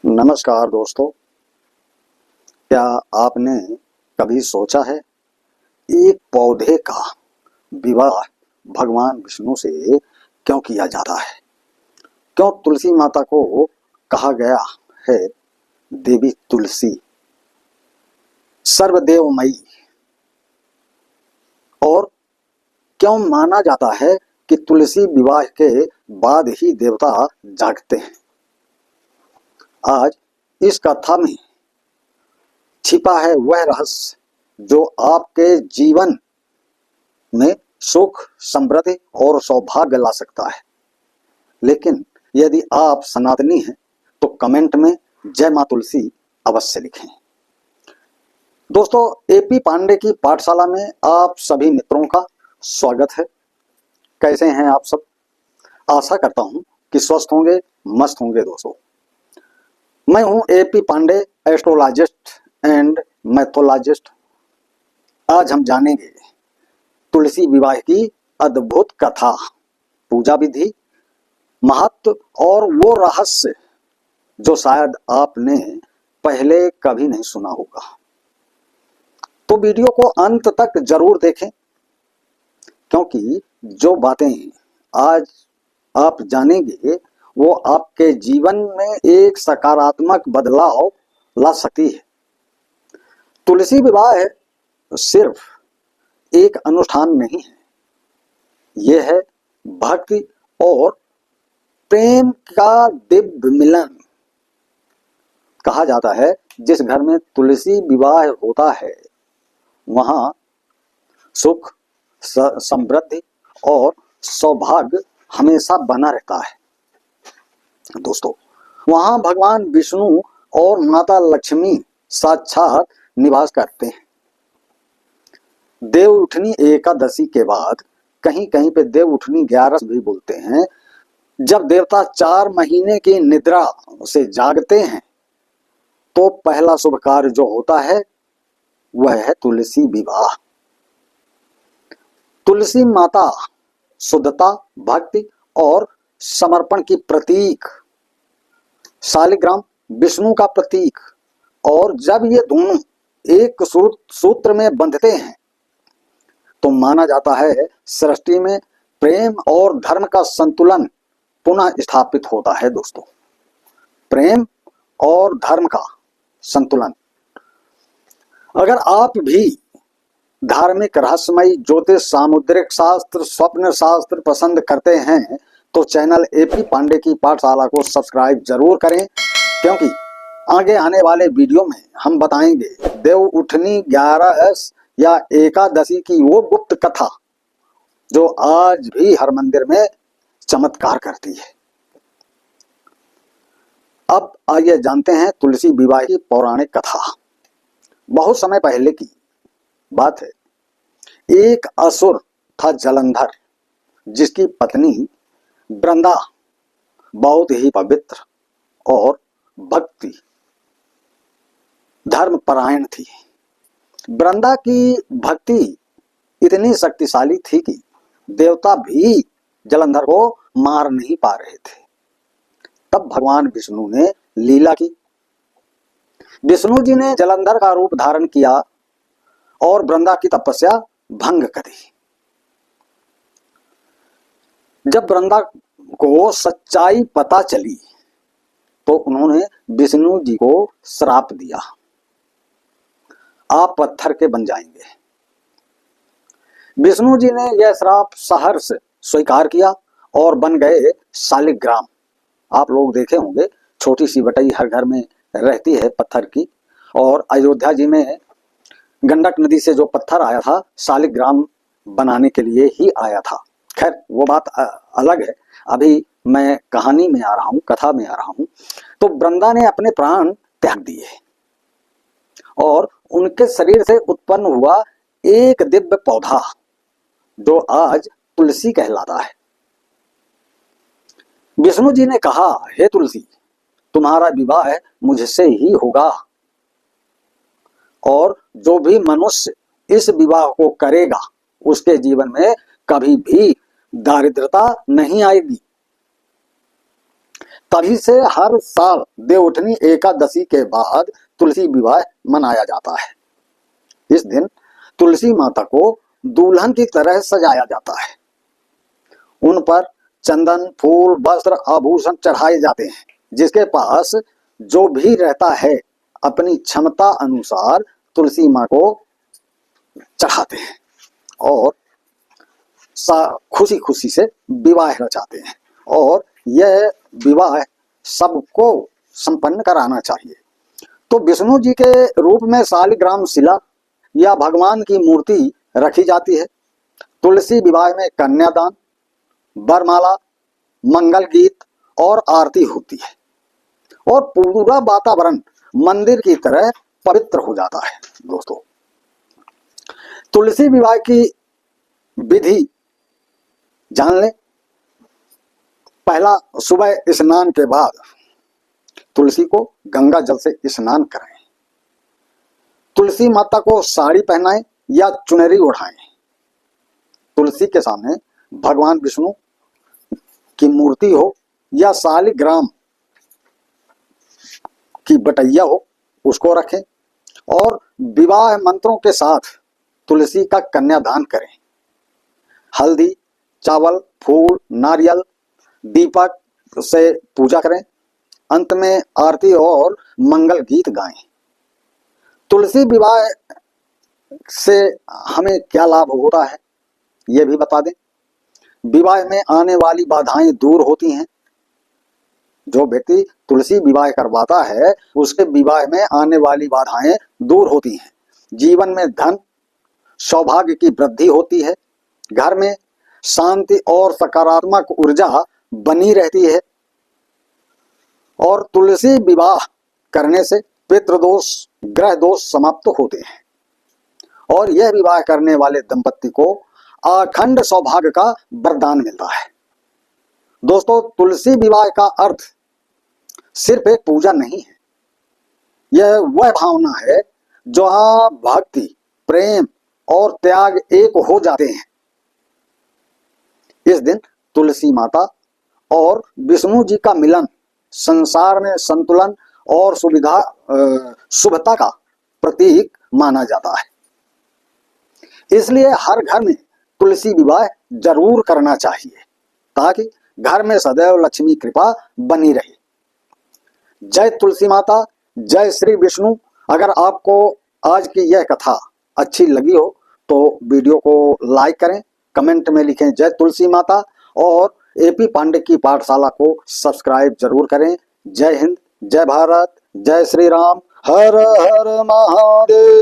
नमस्कार दोस्तों, क्या आपने कभी सोचा है एक पौधे का विवाह भगवान विष्णु से क्यों किया जाता है? क्यों तुलसी माता को कहा गया है देवी तुलसी, सर्वदेवमयी? और क्यों माना जाता है कि तुलसी विवाह के बाद ही देवता जागते हैं? आज इस कथा में छिपा है वह रहस्य जो आपके जीवन में सुख, समृद्धि और सौभाग्य ला सकता है। लेकिन यदि आप सनातनी हैं तो कमेंट में जय मां तुलसी अवश्य लिखें। दोस्तों, एपी पांडे की पाठशाला में आप सभी मित्रों का स्वागत है। कैसे हैं आप सब? आशा करता हूं कि स्वस्थ होंगे, मस्त होंगे। दोस्तों, मैं हूं एपी पांडे, एस्ट्रोलॉजिस्ट एंड मैथोलॉजिस्ट। आज हम जानेंगे तुलसी विवाह की अद्भुत कथा, पूजा विधि, महत्व और वो रहस्य जो शायद आपने पहले कभी नहीं सुना होगा। तो वीडियो को अंत तक जरूर देखें, क्योंकि जो बातें आज आप जानेंगे वो आपके जीवन में एक सकारात्मक बदलाव ला सकती है। तुलसी विवाह सिर्फ एक अनुष्ठान नहीं है, यह है भक्ति और प्रेम का दिव्य मिलन। कहा जाता है जिस घर में तुलसी विवाह होता है वहां सुख, समृद्धि और सौभाग्य हमेशा बना रहता है। दोस्तों, वहां भगवान विष्णु और माता लक्ष्मी साक्षात निवास करते हैं। देवउठनी एकादशी के बाद कहीं कहीं पे देवउठनी 11 भी बोलते हैं, जब देवता 4 महीने की निद्रा से जागते हैं तो पहला शुभ कार्य जो होता है वह है तुलसी विवाह। तुलसी माता शुद्धता, भक्ति और समर्पण की प्रतीक, शालिग्राम विष्णु का प्रतीक। और जब ये दोनों एक सूत्र में बंधते हैं तो माना जाता है सृष्टि में प्रेम और धर्म का संतुलन पुनः स्थापित होता है। दोस्तों, प्रेम और धर्म का संतुलन। अगर आप भी धार्मिक, रहस्यमयी, ज्योतिष, सामुद्रिक शास्त्र, स्वप्न शास्त्र पसंद करते हैं तो चैनल एपी पांडे की पाठशाला को सब्सक्राइब जरूर करें, क्योंकि आगे आने वाले वीडियो में हम बताएंगे देवउठनी 11 या एकादशी की वो गुप्त कथा जो आज भी हर मंदिर में चमत्कार करती है। अब आइए जानते हैं तुलसी विवाह की पौराणिक कथा। बहुत समय पहले की बात है। एक असुर था जलंधर, जिसकी पत्नी वृंदा बहुत ही पवित्र और भक्ति धर्मपरायण थी। वृंदा की भक्ति इतनी शक्तिशाली थी कि देवता भी जलंधर को मार नहीं पा रहे थे। तब भगवान विष्णु ने लीला की। विष्णु जी ने जलंधर का रूप धारण किया और वृंदा की तपस्या भंग करी। जब वृंदा को सच्चाई पता चली तो उन्होंने विष्णु जी को श्राप दिया, आप पत्थर के बन जाएंगे। विष्णु जी ने यह श्राप सहर्ष स्वीकार किया और बन गए शालिग्राम। आप लोग देखे होंगे, छोटी सी बटई हर घर में रहती है पत्थर की। और अयोध्या जी में गंडक नदी से जो पत्थर आया था शालिग्राम बनाने के लिए ही आया था। खैर, वो बात अलग है। अभी मैं कहानी में आ रहा हूं, कथा में आ रहा हूं। तो वृंदा ने अपने प्राण त्याग दिए और उनके शरीर से उत्पन्न हुआ एक दिव्य पौधा जो आज तुलसी कहलाता है। विष्णु जी ने कहा, हे तुलसी, तुम्हारा विवाह मुझसे ही होगा और जो भी मनुष्य इस विवाह को करेगा उसके जीवन में कभी भी दारिद्रता नहीं आएगी। तभी से हर साल देवउठनी एकादशी के बाद तुलसी विवाह मनाया जाता है। इस दिन तुलसी माता को दुल्हन की तरह सजाया जाता है। उन पर चंदन, फूल, वस्त्र, आभूषण चढ़ाए जाते हैं। जिसके पास जो भी रहता है अपनी क्षमता अनुसार तुलसी माँ को चढ़ाते हैं और खुशी खुशी से विवाह रचाते हैं। और यह विवाह सबको संपन्न कराना चाहिए। तो विष्णु जी के रूप में शालिग्राम शिला या भगवान की मूर्ति रखी जाती है। तुलसी विवाह में कन्यादान, वरमाला, मंगल गीत और आरती होती है और पूरा वातावरण मंदिर की तरह पवित्र हो जाता है। दोस्तों, तुलसी विवाह की विधि जान लें। पहला, सुबह स्नान के बाद तुलसी को गंगा जल से स्नान कराएं। तुलसी माता को साड़ी पहनाएं या चुनरी ओढ़ाएं। तुलसी के सामने भगवान विष्णु की मूर्ति हो या शालिग्राम की बटैया हो, उसको रखें और विवाह मंत्रों के साथ तुलसी का कन्यादान करें। हल्दी, चावल, फूल, नारियल, दीपक से पूजा करें। अंत में आरती और मंगल गीत गाएं। तुलसी विवाह से हमें क्या लाभ होता है ये भी बता दें। विवाह में आने वाली बाधाएं दूर होती हैं। जो व्यक्ति तुलसी विवाह करवाता है उसके विवाह में आने वाली बाधाएं दूर होती हैं। जीवन में धन, सौभाग्य की वृद्धि होती है। घर में शांति और सकारात्मक ऊर्जा बनी रहती है। और तुलसी विवाह करने से पितृदोष, ग्रह दोष समाप्त होते हैं और यह विवाह करने वाले दंपति को अखंड सौभाग्य का वरदान मिलता है। दोस्तों, तुलसी विवाह का अर्थ सिर्फ एक पूजा नहीं है। यह वह भावना है जहां भक्ति, प्रेम और त्याग एक हो जाते हैं। इस दिन तुलसी माता और विष्णु जी का मिलन संसार में संतुलन और शुभता का प्रतीक माना जाता है। इसलिए हर घर में तुलसी विवाह जरूर करना चाहिए ताकि घर में सदैव लक्ष्मी कृपा बनी रहे। जय तुलसी माता, जय श्री विष्णु। अगर आपको आज की यह कथा अच्छी लगी हो तो वीडियो को लाइक करें, कमेंट में लिखें जय तुलसी माता और एपी पांडे की पाठशाला को सब्सक्राइब जरूर करें। जय हिंद, जय भारत, जय श्री राम, हर हर महादेव।